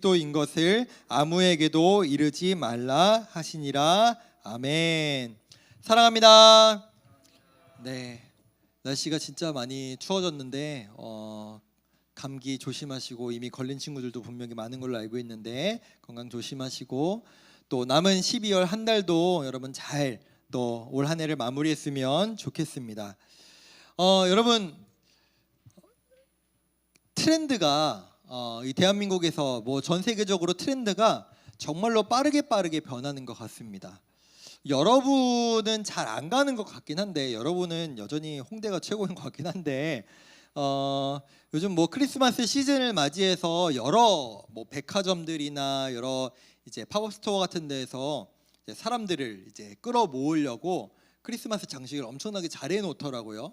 그리스도인 것을 아무에게도 이르지 말라 하시니라. 아멘. 사랑합니다. 네, 날씨가 진짜 많이 추워졌는데 감기 조심하시고, 이미 걸린 친구들도 분명히 많은 걸로 알고 있는데 건강 조심하시고, 또 남은 12월 한 달도 여러분 잘 또 올 한 해를 마무리했으면 좋겠습니다. 여러분, 트렌드가 이 대한민국에서 뭐 전 세계적으로 트렌드가 정말로 빠르게 변하는 것 같습니다. 여러분은 잘 안 가는 것 같긴 한데, 여러분은 여전히 홍대가 최고인 것 같긴 한데, 요즘 뭐 크리스마스 시즌을 맞이해서 여러 뭐 백화점들이나 여러 이제 팝업 스토어 같은 데에서 이제 사람들을 이제 끌어모으려고 크리스마스 장식을 엄청나게 잘 해놓더라고요.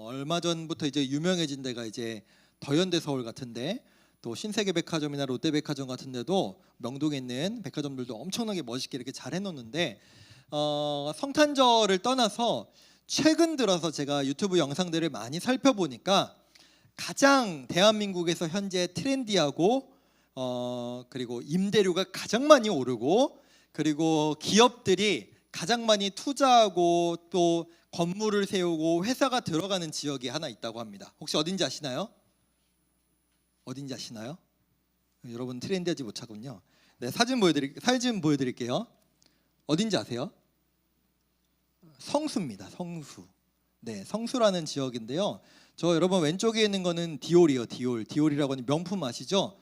얼마 전부터 이제 유명해진 데가 이제 더현대 서울 같은데, 또 신세계백화점이나 롯데백화점 같은 데도 명동에 있는 백화점들도 엄청나게 멋있게 이렇게 잘 해놓는데, 성탄절을 떠나서 최근 들어서 제가 유튜브 영상들을 많이 살펴보니까 가장 대한민국에서 현재 트렌디하고 그리고 임대료가 가장 많이 오르고, 그리고 기업들이 가장 많이 투자하고 또 건물을 세우고 회사가 들어가는 지역이 하나 있다고 합니다. 혹시 어딘지 아시나요? 어딘지 아시나요? 여러분 트렌디하지 못하군요. 네, 사진 보여드릴게요. 어딘지 아세요? 성수입니다. 성수. 네, 성수라는 지역인데요. 저 여러분 왼쪽에 있는 거는 디올이요. 디올이라고 하는 명품 아시죠?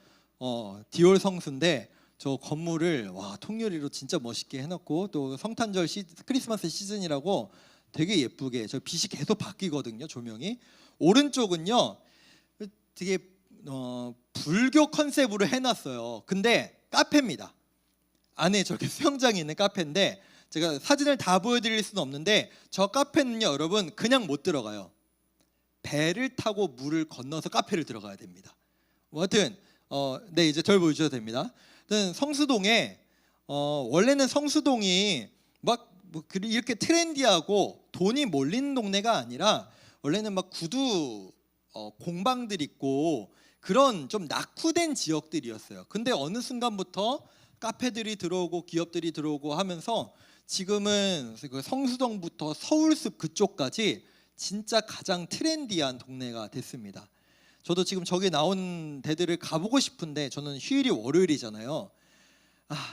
디올 성수인데, 저 건물을 통유리로 진짜 멋있게 해놓고, 또 성탄절 크리스마스 시즌이라고 되게 예쁘게, 저 빛이 계속 바뀌거든요, 조명이. 오른쪽은요 되게 불교 컨셉으로 해놨어요. 근데 카페입니다. 안에 저렇게 수영장이 있는 카페인데, 제가 사진을 다 보여드릴 수는 없는데, 저 카페는요 여러분 그냥 못 들어가요. 배를 타고 물을 건너서 카페를 들어가야 됩니다. 하여튼 네, 이제 절 보여주셔도 됩니다. 성수동에 원래는 성수동이 막 이렇게 트렌디하고 돈이 몰리는 동네가 아니라, 원래는 막 구두 공방들 있고 그런 좀 낙후된 지역들이었어요. 근데 어느 순간부터 카페들이 들어오고 기업들이 들어오고 하면서 지금은 그 성수동부터 서울숲 그쪽까지 진짜 가장 트렌디한 동네가 됐습니다. 저도 지금 저기 나온 데들을 가보고 싶은데, 저는 휴일이 월요일이잖아요.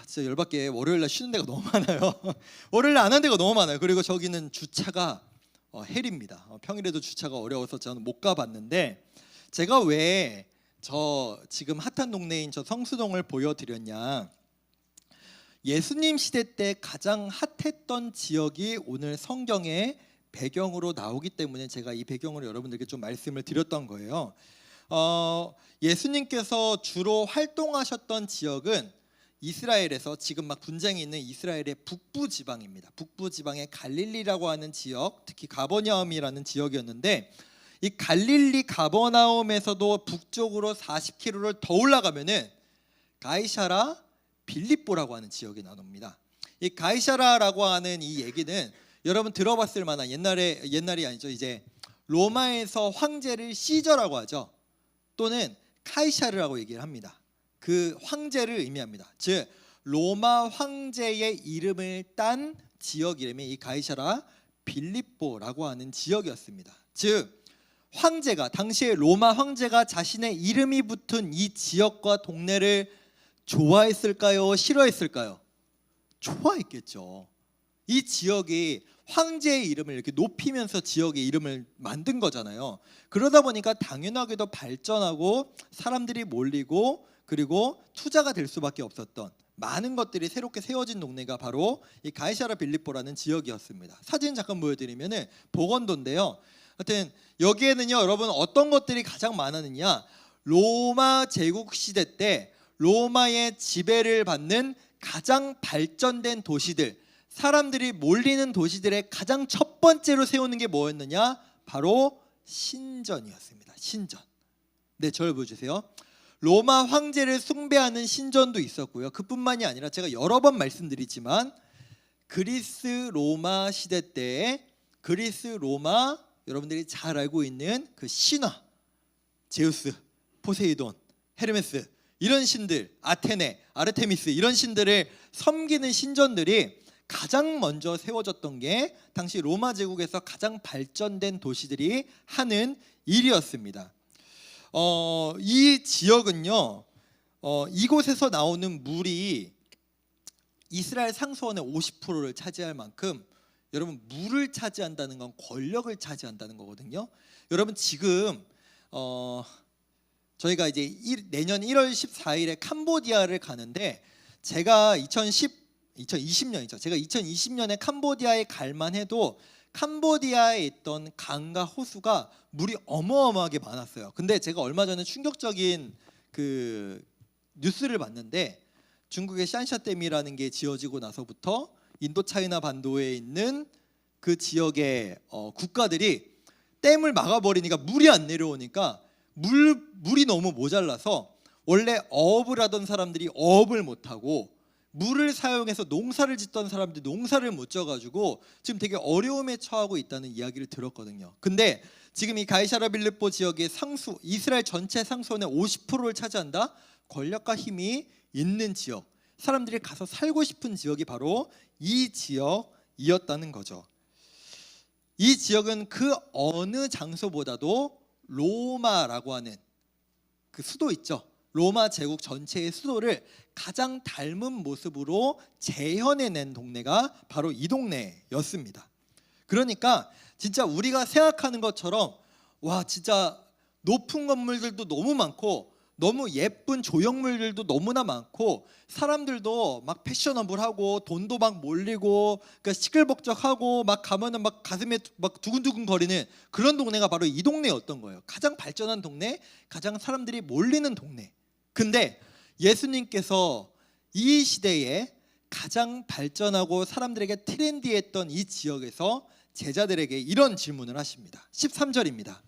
진짜 열받게 월요일날 쉬는 데가 너무 많아요. 월요일날 안 한 데가 너무 많아요. 그리고 저기는 주차가 헬입니다. 평일에도 주차가 어려워서 저는 못 가봤는데, 제가 왜 저 지금 핫한 동네인 저 성수동을 보여드렸냐, 예수님 시대 때 가장 핫했던 지역이 오늘 성경의 배경으로 나오기 때문에 제가 이 배경으로 여러분들께 좀 말씀을 드렸던 거예요. 예수님께서 주로 활동하셨던 지역은 이스라엘에서 지금 막 분쟁이 있는 이스라엘의 북부 지방입니다. 북부 지방의 갈릴리라고 하는 지역, 특히 가버나움이라는 지역이었는데, 이 갈릴리 가버나움에서도 북쪽으로 40km를 더 올라가면은 가이사라 빌립보라고 하는 지역이 나옵니다. 이 가이사라라고 하는 이 얘기는 여러분 들어봤을 만한, 옛날이 아니죠. 이제 로마에서 황제를 시저라고 하죠. 또는 카이사르라고 얘기를 합니다. 그 황제를 의미합니다. 즉 로마 황제의 이름을 딴 지역 이름이 이 가이사라 빌립보라고 하는 지역이었습니다. 즉 황제가, 당시에 로마 황제가 자신의 이름이 붙은 이 지역과 동네를 좋아했을까요? 싫어했을까요? 좋아했겠죠. 이 지역이 황제의 이름을 이렇게 높이면서 지역의 이름을 만든 거잖아요. 그러다 보니까 당연하게도 발전하고 사람들이 몰리고, 그리고 투자가 될 수밖에 없었던 많은 것들이 새롭게 세워진 동네가 바로 이 가이사라 빌립보라는 지역이었습니다. 사진 잠깐 보여드리면은 보건도인데요. 하여튼 여기에는요 여러분 어떤 것들이 가장 많았느냐, 로마 제국 시대 때 로마의 지배를 받는 가장 발전된 도시들, 사람들이 몰리는 도시들의 가장 첫 번째로 세우는 게 뭐였느냐, 바로 신전이었습니다. 신전. 네, 저를 보여주세요. 로마 황제를 숭배하는 신전도 있었고요. 그뿐만이 아니라 제가 여러 번 말씀드리지만, 그리스 로마 시대 때 그리스 로마, 여러분들이 잘 알고 있는 그 신화, 제우스, 포세이돈, 헤르메스, 이런 신들, 아테네, 아르테미스 이런 신들을 섬기는 신전들이 가장 먼저 세워졌던 게 당시 로마 제국에서 가장 발전된 도시들이 하는 일이었습니다. 이 지역은요, 이곳에서 나오는 물이 이스라엘 상수원의 50%를 차지할 만큼, 여러분, 물을 차지한다는 건 권력을 차지한다는 거거든요. 여러분, 지금 저희가 이제 내년 1월 14일에 캄보디아를 가는데, 제가 2020년이죠. 제가 2020년에 캄보디아에 갈만 해도 캄보디아에 있던 강과 호수가 물이 어마어마하게 많았어요. 근데 제가 얼마 전에 충격적인 그 뉴스를 봤는데, 중국의 샨샤댐이라는 게 지어지고 나서부터 인도차이나 반도에 있는 그 지역의 국가들이 댐을 막아버리니까 물이 안 내려오니까 물이 너무 모자라서 원래 어업을 하던 사람들이 어업을 못하고, 물을 사용해서 농사를 짓던 사람들이 농사를 못 져가지고 지금 되게 어려움에 처하고 있다는 이야기를 들었거든요. 근데 지금 이 가이사라 빌립보 지역의 이스라엘 전체 상수원의 50%를 차지한다? 권력과 힘이 있는 지역, 사람들이 가서 살고 싶은 지역이 바로 이 지역이었다는 거죠. 이 지역은 그 어느 장소보다도 로마라고 하는 그 수도 있죠. 로마 제국 전체의 수도를 가장 닮은 모습으로 재현해낸 동네가 바로 이 동네였습니다. 그러니까 진짜 우리가 생각하는 것처럼, 와, 진짜 높은 건물들도 너무 많고 너무 예쁜 조형물들도 너무나 많고, 사람들도 막 패셔너블하고 돈도 막 몰리고, 그러니까 시끌벅적하고, 막 가면은 막 가슴에 막 두근두근 거리는 그런 동네가 바로 이 동네였던 거예요. 가장 발전한 동네, 가장 사람들이 몰리는 동네. 근데 예수님께서 이 시대에 가장 발전하고 사람들에게 트렌디했던 이 지역에서 제자들에게 이런 질문을 하십니다. 13절입니다.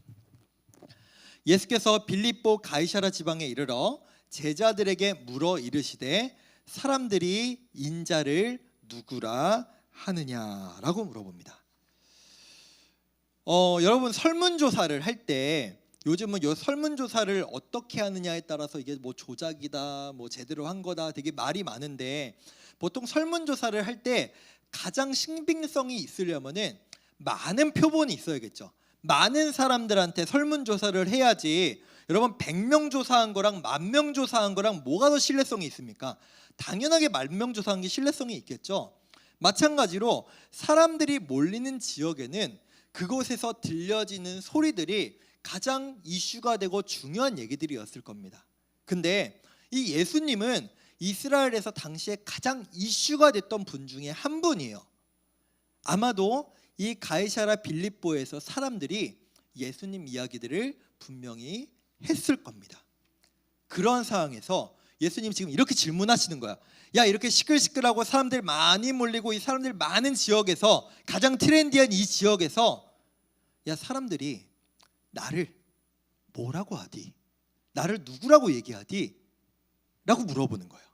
예수께서 빌립보 가이사라 지방에 이르러 제자들에게 물어 이르시되 사람들이 인자를 누구라 하느냐라고 물어봅니다. 여러분, 설문조사를 할 때, 요즘은 요 설문조사를 어떻게 하느냐에 따라서 이게 뭐 조작이다, 뭐 제대로 한 거다, 되게 말이 많은데, 보통 설문조사를 할 때 가장 신빙성이 있으려면은 많은 표본이 있어야겠죠. 많은 사람들한테 설문조사를 해야지. 여러분, 100명 조사한 거랑 10,000명 조사한 거랑 뭐가 더 신뢰성이 있습니까? 당연하게 10,000명 조사한 게 신뢰성이 있겠죠. 마찬가지로 사람들이 몰리는 지역에는 그곳에서 들려지는 소리들이 가장 이슈가 되고 중요한 얘기들이었을 겁니다. 근데 이 예수님은 이스라엘에서 당시에 가장 이슈가 됐던 분 중에 한 분이에요. 아마도 이 가이사라 빌립보에서 사람들이 예수님 이야기들을 분명히 했을 겁니다. 그런 상황에서 예수님이 지금 이렇게 질문하시는 거야. 야, 이렇게 시끌시끌하고 사람들 많이 몰리고 이 사람들 많은 지역에서, 가장 트렌디한 이 지역에서, 야, 사람들이 나를 뭐라고 하디? 나를 누구라고 얘기하디? 라고 물어보는 거예요.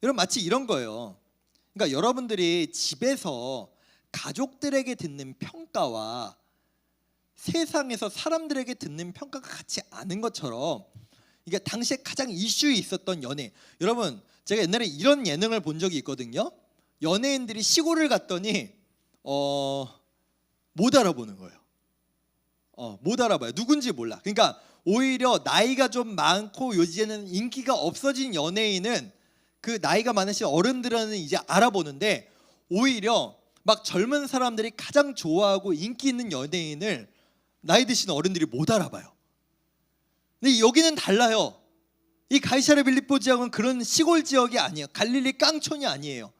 여러분, 마치 이런 거예요. 그러니까 여러분들이 집에서 가족들에게 듣는 평가와 세상에서 사람들에게 듣는 평가가 같지 않은 것처럼, 이게 당시에 가장 이슈에 있었던 연예, 여러분, 제가 옛날에 이런 예능을 본 적이 있거든요. 연예인들이 시골을 갔더니 못 알아보는 거예요. 못 알아봐요. 누군지 몰라. 그러니까 오히려 나이가 좀 많고 요즘에는 인기가 없어진 연예인은 그 나이가 많으신 어른들은 이제 알아보는데, 오히려 막 젊은 사람들이 가장 좋아하고 인기 있는 연예인을 나이 드신 어른들이 못 알아봐요. 근데 여기는 달라요. 이 가이사랴 빌립보 지역은 그런 시골 지역이 아니에요. 갈릴리 깡촌이 아니에요.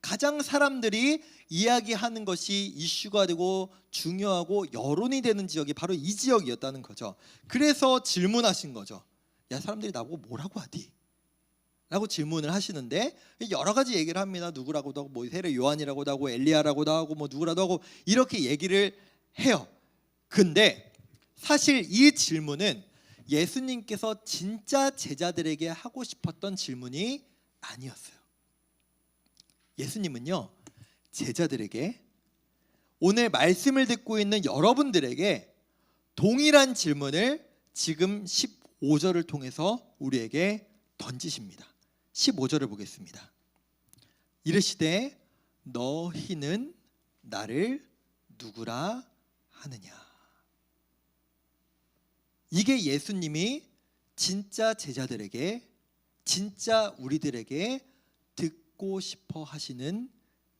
가장 사람들이 이야기하는 것이 이슈가 되고 중요하고 여론이 되는 지역이 바로 이 지역이었다는 거죠. 그래서 질문하신 거죠. 야, 사람들이 나보고 뭐라고 하디? 라고 질문을 하시는데, 여러 가지 얘기를 합니다. 누구라고도 하고, 뭐 세례 요한이라고도 하고, 엘리야라고도 하고, 뭐 누구라도 하고, 이렇게 얘기를 해요. 근데 사실 이 질문은 예수님께서 진짜 제자들에게 하고 싶었던 질문이 아니었어요. 예수님은요, 제자들에게, 오늘 말씀을 듣고 있는 여러분들에게 동일한 질문을 지금 15절을 통해서 우리에게 던지십니다. 15절을 보겠습니다. 이르시되 너희는 나를 누구라 하느냐. 이게 예수님이 진짜 제자들에게, 진짜 우리들에게 듣고 싶어 하시는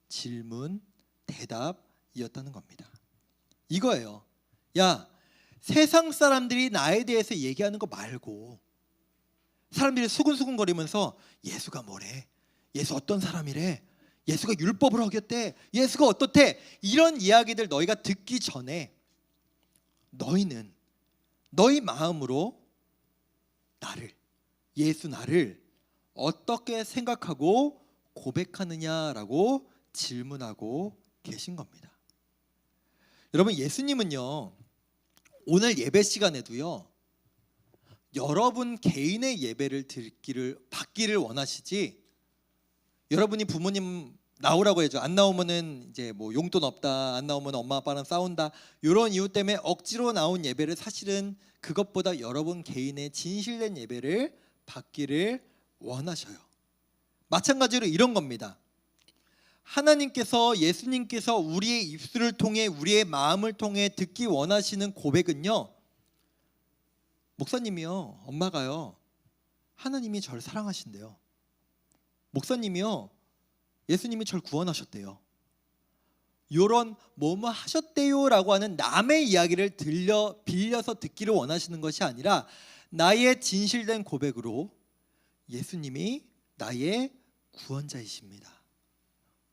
질문, 대답이었다는 겁니다. 이거예요. 야, 세상 사람들이 나에 대해서 얘기하는 거 말고, 사람들이 수근수근거리면서 예수가 뭐래, 예수 어떤 사람이래, 예수가 율법을 어겼대, 예수가 어떻대, 이런 이야기들 너희가 듣기 전에 너희는 너희 마음으로 나를, 예수 나를 어떻게 생각하고 고백하느냐라고 질문하고 계신 겁니다. 여러분, 예수님은요, 오늘 예배 시간에도요, 여러분 개인의 예배를 받기를 원하시지, 여러분이 부모님 나오라고 해줘, 안 나오면은 이제 뭐 용돈 없다, 안 나오면 엄마 아빠랑 싸운다, 이런 이유 때문에 억지로 나온 예배를, 사실은 그것보다 여러분 개인의 진실된 예배를 받기를 원하셔요. 마찬가지로 이런 겁니다. 하나님께서, 예수님께서 우리의 입술을 통해, 우리의 마음을 통해 듣기 원하시는 고백은요, 목사님이요, 엄마가요, 하나님이 저를 사랑하신대요. 목사님이요, 예수님이 저를 구원하셨대요. 요런 뭐뭐 하셨대요 라고 하는 남의 이야기를 빌려서 듣기를 원하시는 것이 아니라, 나의 진실된 고백으로 예수님이 나의 구원자이십니다,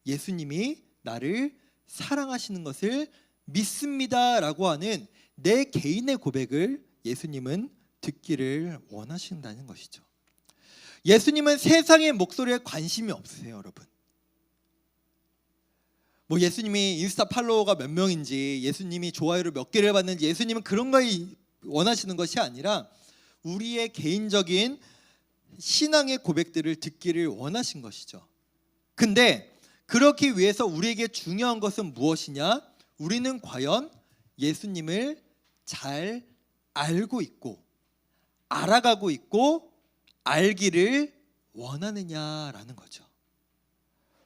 예수님이 나를 사랑하시는 것을 믿습니다 라고 하는 내 개인의 고백을 예수님은 듣기를 원하신다는 것이죠. 예수님은 세상의 목소리에 관심이 없으세요, 여러분. 뭐 예수님이 인스타 팔로워가 몇 명인지, 예수님이 좋아요를 몇 개를 받는지, 예수님은 그런 걸 원하시는 것이 아니라 우리의 개인적인 신앙의 고백들을 듣기를 원하신 것이죠. 근데 그렇기 위해서 우리에게 중요한 것은 무엇이냐? 우리는 과연 예수님을 잘 알고 있고 알아가고 있고 알기를 원하느냐라는 거죠.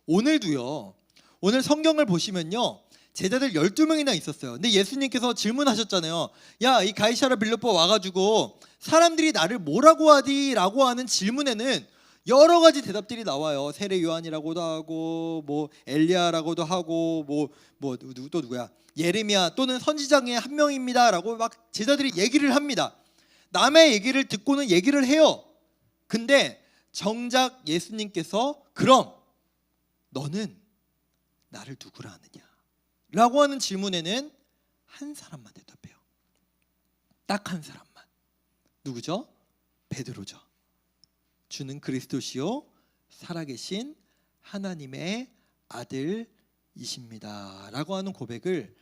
오늘도요, 오늘 성경을 보시면요, 제자들 12명이나 있었어요. 근데 예수님께서 질문하셨잖아요. 야, 이 가이사랴 빌립보 와가지고 사람들이 나를 뭐라고 하디? 라고 하는 질문에는 여러 가지 대답들이 나와요. 세례 요한이라고도 하고, 뭐 엘리야라고도 하고, 또 누구야? 예레미야 또는 선지자의 한 명입니다라고 막 제자들이 얘기를 합니다. 남의 얘기를 듣고는 얘기를 해요. 근데 정작 예수님께서 그럼 너는 나를 누구라 하느냐? 라고 하는 질문에는 한 사람만 대답해요. 딱 한 사람만. 누구죠? 베드로죠. 주는 그리스도시요 살아계신 하나님의 아들이십니다 라고 하는 고백을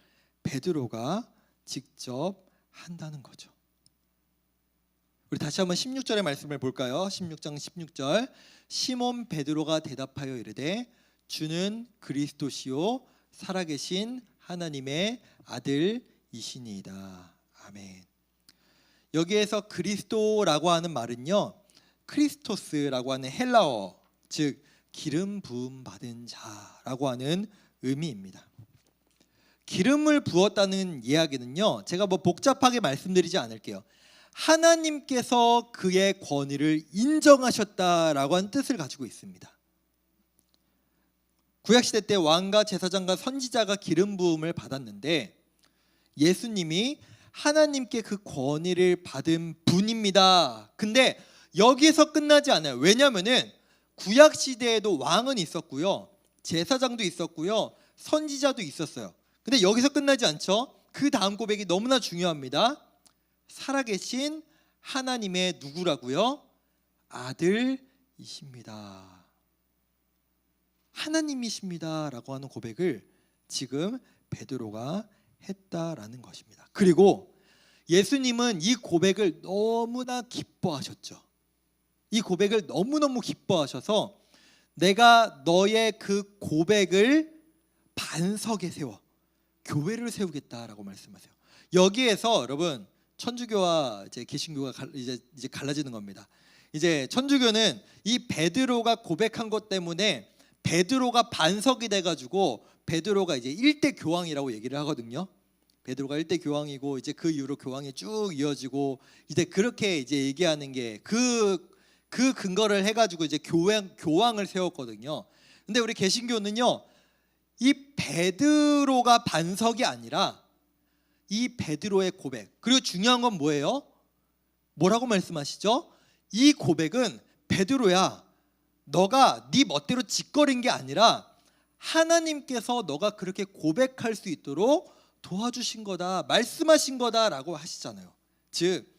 베드로가 직접 한다는 거죠. 우리 다시 한번 16절의 말씀을 볼까요? 16장 16절. 시몬 베드로가 대답하여 이르되 주는 그리스도시요 살아계신 하나님의 아들이시니이다. 아멘. 여기에서 그리스도라고 하는 말은요, 크리스토스라고 하는 헬라어, 즉 기름 부음 받은 자라고 하는 의미입니다. 기름을 부었다는 이야기는요, 제가 뭐 복잡하게 말씀드리지 않을게요. 하나님께서 그의 권위를 인정하셨다라고 하는 뜻을 가지고 있습니다. 구약시대 때 왕과 제사장과 선지자가 기름 부음을 받았는데 예수님이 하나님께 그 권위를 받은 분입니다. 근데 여기서 끝나지 않아요. 왜냐하면은 구약시대에도 왕은 있었고요, 제사장도 있었고요, 선지자도 있었어요. 근데 여기서 끝나지 않죠. 그 다음 고백이 너무나 중요합니다. 살아계신 하나님의 누구라고요? 아들이십니다. 하나님이십니다 라고 하는 고백을 지금 베드로가 했다라는 것입니다. 그리고 예수님은 이 고백을 너무나 기뻐하셨죠. 이 고백을 너무너무 기뻐하셔서 내가 너의 그 고백을 반석에 세워 교회를 세우겠다라고 말씀하세요. 여기에서 여러분 천주교와 이제 개신교가 이제 갈라지는 겁니다. 이제 천주교는 이 베드로가 고백한 것 때문에 베드로가 반석이 돼가지고 베드로가 이제 일대 교황이라고 얘기를 하거든요. 베드로가 일대 교황이고 이제 그 이후로 교황이 쭉 이어지고 이제 그렇게 이제 얘기하는 게 그 근거를 해가지고 이제 교황을 세웠거든요. 근데 우리 개신교는요, 이 베드로가 반석이 아니라 이 베드로의 고백, 그리고 중요한 건 뭐예요? 뭐라고 말씀하시죠? 이 고백은 베드로야, 너가 네 멋대로 짓거린 게 아니라 하나님께서 너가 그렇게 고백할 수 있도록 도와주신 거다, 말씀하신 거다라고 하시잖아요. 즉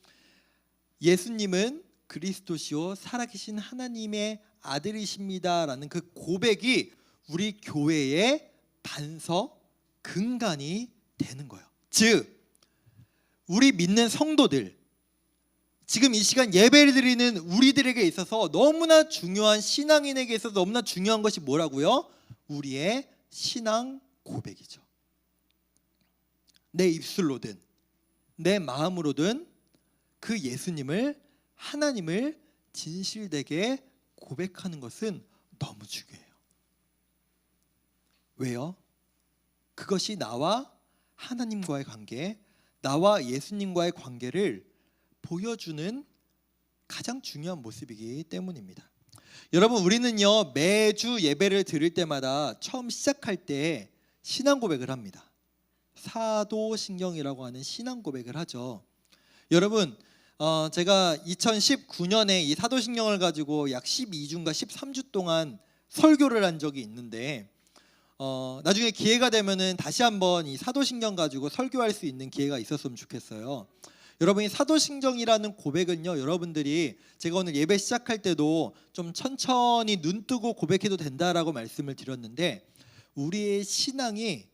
예수님은 그리스도시요 살아계신 하나님의 아들이십니다라는 그 고백이 우리 교회의 반석, 근간이 되는 거예요. 즉 우리 믿는 성도들, 지금 이 시간 예배를 드리는 우리들에게 있어서 너무나 중요한, 신앙인에게 있어서 너무나 중요한 것이 뭐라고요? 우리의 신앙 고백이죠. 내 입술로든 내 마음으로든 그 예수님을, 하나님을 진실되게 고백하는 것은 너무 중요해요. 왜요? 그것이 나와 하나님과의 관계, 나와 예수님과의 관계를 보여주는 가장 중요한 모습이기 때문입니다. 여러분, 우리는요 매주 예배를 드릴 때마다 처음 시작할 때 신앙 고백을 합니다. 사도신경이라고 하는 신앙 고백을 하죠. 여러분, 제가 2019년에 이 사도신경을 가지고 약 12주인가 13주 동안 설교를 한 적이 있는데, 나중에 기회가 되면은 다시 한번 이 사도신경 가지고 설교할 수 있는 기회가 있었으면 좋겠어요. 여러분이 사도신경이라는 고백은요, 여러분들이 제가 오늘 예배 시작할 때도 좀 천천히 눈 뜨고 고백해도 된다라고 말씀을 드렸는데, 우리의 신앙이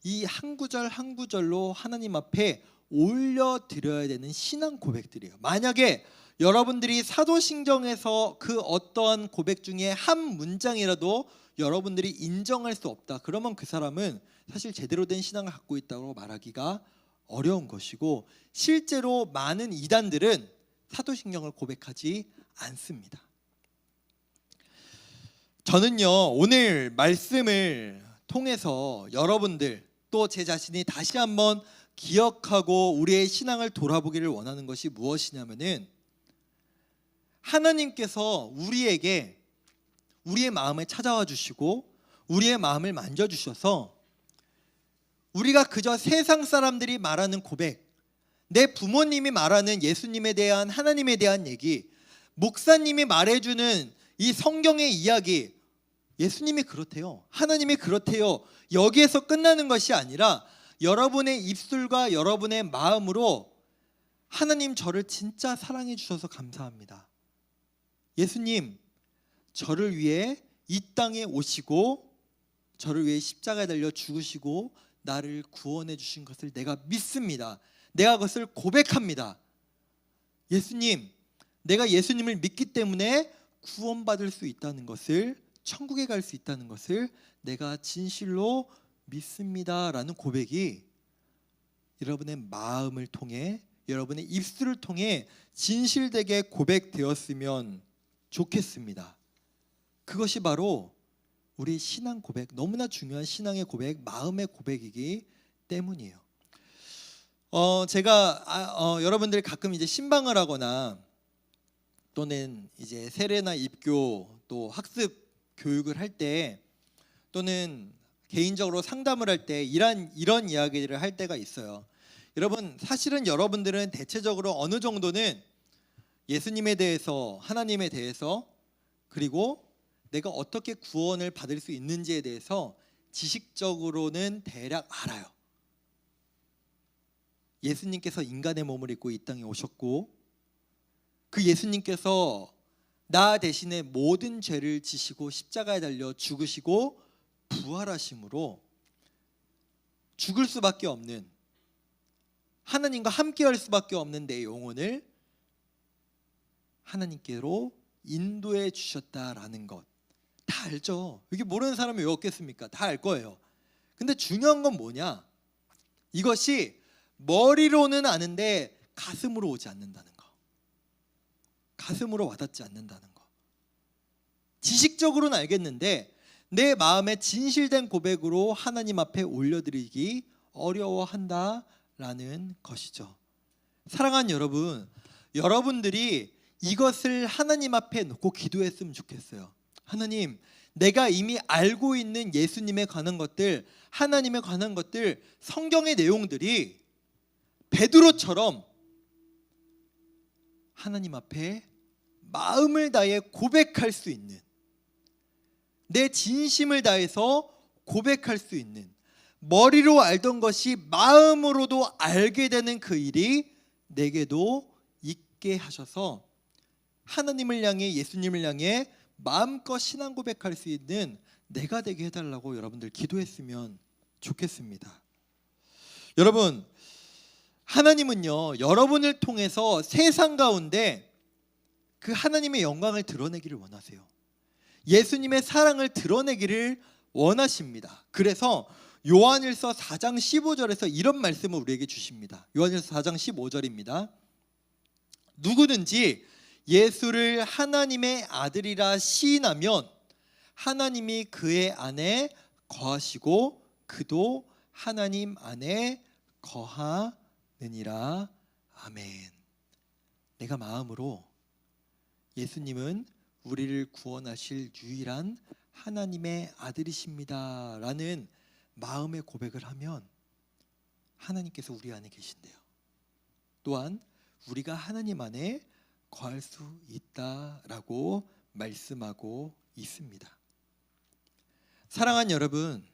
이 한 구절 한 구절로 하나님 앞에 올려드려야 되는 신앙 고백들이에요. 만약에 여러분들이 사도신경에서 그 어떤 고백 중에 한 문장이라도 여러분들이 인정할 수 없다, 그러면 그 사람은 사실 제대로 된 신앙을 갖고 있다고 말하기가 어려운 것이고, 실제로 많은 이단들은 사도신경을 고백하지 않습니다. 저는요 오늘 말씀을 통해서 여러분들 또 제 자신이 다시 한번 기억하고 우리의 신앙을 돌아보기를 원하는 것이 무엇이냐면은, 하나님께서 우리에게 우리의 마음에 찾아와 주시고 우리의 마음을 만져주셔서 우리가 그저 세상 사람들이 말하는 고백, 내 부모님이 말하는 예수님에 대한, 하나님에 대한 얘기, 목사님이 말해주는 이 성경의 이야기, 예수님이 그렇대요, 하나님이 그렇대요, 여기에서 끝나는 것이 아니라 여러분의 입술과 여러분의 마음으로 하나님, 저를 진짜 사랑해 주셔서 감사합니다. 예수님, 저를 위해 이 땅에 오시고 저를 위해 십자가에 달려 죽으시고 나를 구원해 주신 것을 내가 믿습니다. 내가 그것을 고백합니다. 예수님, 내가 예수님을 믿기 때문에 구원받을 수 있다는 것을, 천국에 갈 수 있다는 것을 내가 진실로 믿습니다 라는 고백이 여러분의 마음을 통해, 여러분의 입술을 통해 진실되게 고백되었으면 좋겠습니다. 그것이 바로 우리 신앙 고백, 너무나 중요한 신앙의 고백, 마음의 고백이기 때문이에요. 제가 여러분들이 가끔 이제 신방을 하거나 또는 이제 세례나 입교 또 학습 교육을 할 때, 또는 개인적으로 상담을 할 때 이런 이야기를 할 때가 있어요. 여러분, 사실은 여러분들은 대체적으로 어느 정도는 예수님에 대해서, 하나님에 대해서, 그리고 내가 어떻게 구원을 받을 수 있는지에 대해서 지식적으로는 대략 알아요. 예수님께서 인간의 몸을 입고 이 땅에 오셨고, 그 예수님께서 나 대신에 모든 죄를 지시고 십자가에 달려 죽으시고 부활하심으로 죽을 수밖에 없는, 하나님과 함께할 수밖에 없는 내 영혼을 하나님께로 인도해 주셨다라는 것 다 알죠. 이게 모르는 사람이 왜 없겠습니까? 다 알 거예요. 근데 중요한 건 뭐냐? 이것이 머리로는 아는데 가슴으로 오지 않는다는 거. 가슴으로 와닿지 않는다는 거. 지식적으로는 알겠는데 내 마음의 진실된 고백으로 하나님 앞에 올려드리기 어려워한다라는 것이죠. 사랑하는 여러분, 여러분들이 이것을 하나님 앞에 놓고 기도했으면 좋겠어요. 하나님, 내가 이미 알고 있는 예수님에 관한 것들, 하나님에 관한 것들, 성경의 내용들이 베드로처럼 하나님 앞에 마음을 다해 고백할 수 있는, 내 진심을 다해서 고백할 수 있는, 머리로 알던 것이 마음으로도 알게 되는 그 일이 내게도 있게 하셔서 하나님을 향해, 예수님을 향해 마음껏 신앙 고백할 수 있는 내가 되게 해달라고 여러분들 기도했으면 좋겠습니다. 여러분, 하나님은요, 여러분을 통해서 세상 가운데 그 하나님의 영광을 드러내기를 원하세요. 예수님의 사랑을 드러내기를 원하십니다. 그래서 요한일서 4장 15절에서 이런 말씀을 우리에게 주십니다. 요한일서 4장 15절입니다. 누구든지 예수를 하나님의 아들이라 시인하면 하나님이 그의 안에 거하시고 그도 하나님 안에 거하느니라. 아멘. 내가 마음으로 예수님은 우리를 구원하실 유일한 하나님의 아들이십니다 라는 마음의 고백을 하면 하나님께서 우리 안에 계신대요. 또한 우리가 하나님 안에 거할 수 있다라고 말씀하고 있습니다. 사랑하는 여러분,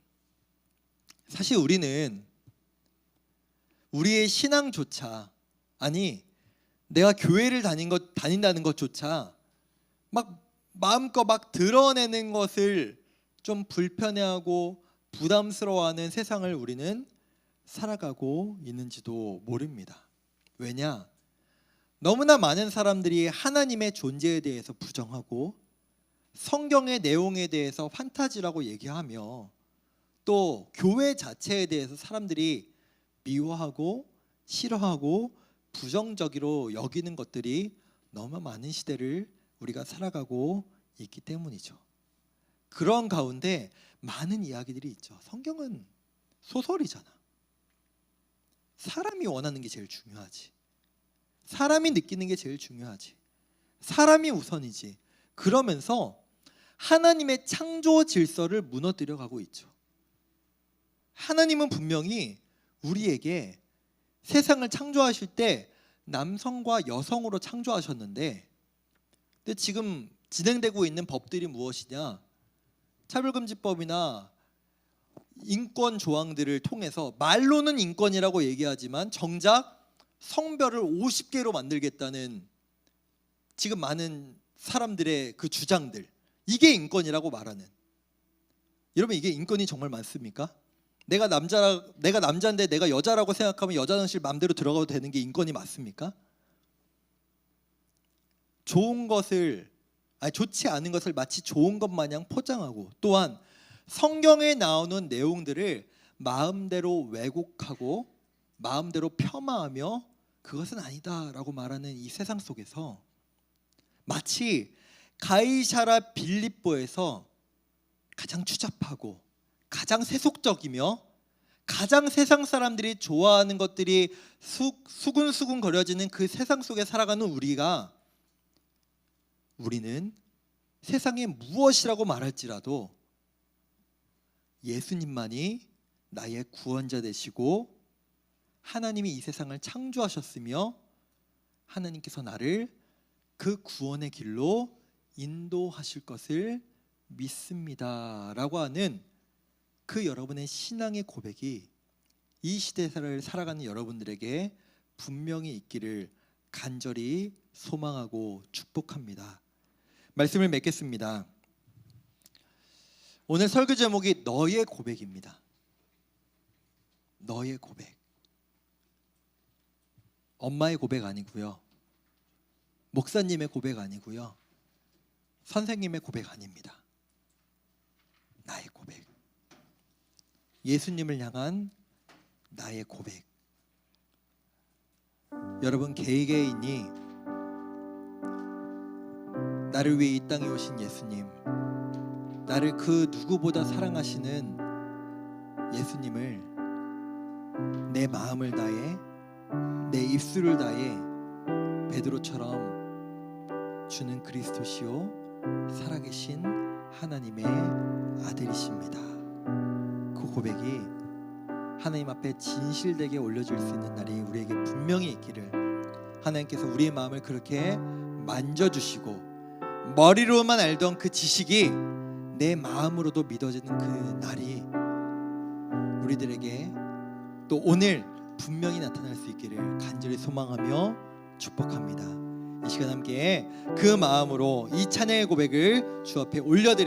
사실 우리는 우리의 신앙조차, 아니 내가 교회를 다닌다는 것조차 막 마음껏 막 드러내는 것을 좀 불편해하고 부담스러워하는 세상을 우리는 살아가고 있는지도 모릅니다. 왜냐? 너무나 많은 사람들이 하나님의 존재에 대해서 부정하고 성경의 내용에 대해서 판타지라고 얘기하며 또 교회 자체에 대해서 사람들이 미워하고 싫어하고 부정적으로 여기는 것들이 너무 많은 시대를 우리가 살아가고 있기 때문이죠. 그런 가운데 많은 이야기들이 있죠. 성경은 소설이잖아. 사람이 원하는 게 제일 중요하지. 사람이 느끼는 게 제일 중요하지. 사람이 우선이지. 그러면서 하나님의 창조 질서를 무너뜨려 가고 있죠. 하나님은 분명히 우리에게 세상을 창조하실 때 남성과 여성으로 창조하셨는데, 근데 지금 진행되고 있는 법들이 무엇이냐? 차별금지법이나 인권 조항들을 통해서 말로는 인권이라고 얘기하지만 정작 성별을 50개로 만들겠다는 지금 많은 사람들의 그 주장들, 이게 인권이라고 말하는. 여러분, 이게 인권이 정말 맞습니까? 내가 남자인데 내가 여자라고 생각하면 여자 화장실 마음대로 들어가도 되는 게 인권이 맞습니까? 좋지 않은 것을 마치 좋은 것 마냥 포장하고, 또한 성경에 나오는 내용들을 마음대로 왜곡하고 마음대로 폄하하며 그것은 아니다라고 말하는 이 세상 속에서 마치 가이사라 빌립보에서 가장 추잡하고 가장 세속적이며 가장 세상 사람들이 좋아하는 것들이 수군수군 거려지는 그 세상 속에 살아가는 우리는 세상에 무엇이라고 말할지라도 예수님만이 나의 구원자 되시고 하나님이 이 세상을 창조하셨으며 하나님께서 나를 그 구원의 길로 인도하실 것을 믿습니다 라고 하는 그 여러분의 신앙의 고백이 이 시대를 살아가는 여러분들에게 분명히 있기를 간절히 소망하고 축복합니다. 말씀을 맺겠습니다. 오늘 설교 제목이 너의 고백입니다. 너의 고백. 엄마의 고백 아니고요, 목사님의 고백 아니고요, 선생님의 고백 아닙니다. 나의 고백. 예수님을 향한 나의 고백. 여러분, 개개인이 나를 위해 이 땅에 오신 예수님, 나를 그 누구보다 사랑하시는 예수님을 내 마음을 다해, 내 입술을 다해 베드로처럼 주는 그리스도시요 살아계신 하나님의 아들이십니다. 그 고백이 하나님 앞에 진실되게 올려질 수 있는 날이 우리에게 분명히 있기를, 하나님께서 우리의 마음을 그렇게 만져주시고 머리로만 알던 그 지식이 내 마음으로도 믿어지는 그 날이 우리들에게 또 오늘 분명히 나타날 수 있기를 간절히 소망하며 축복합니다. 이 시간 함께 그 마음으로 이 찬양의 고백을 주 앞에 올려드립니다.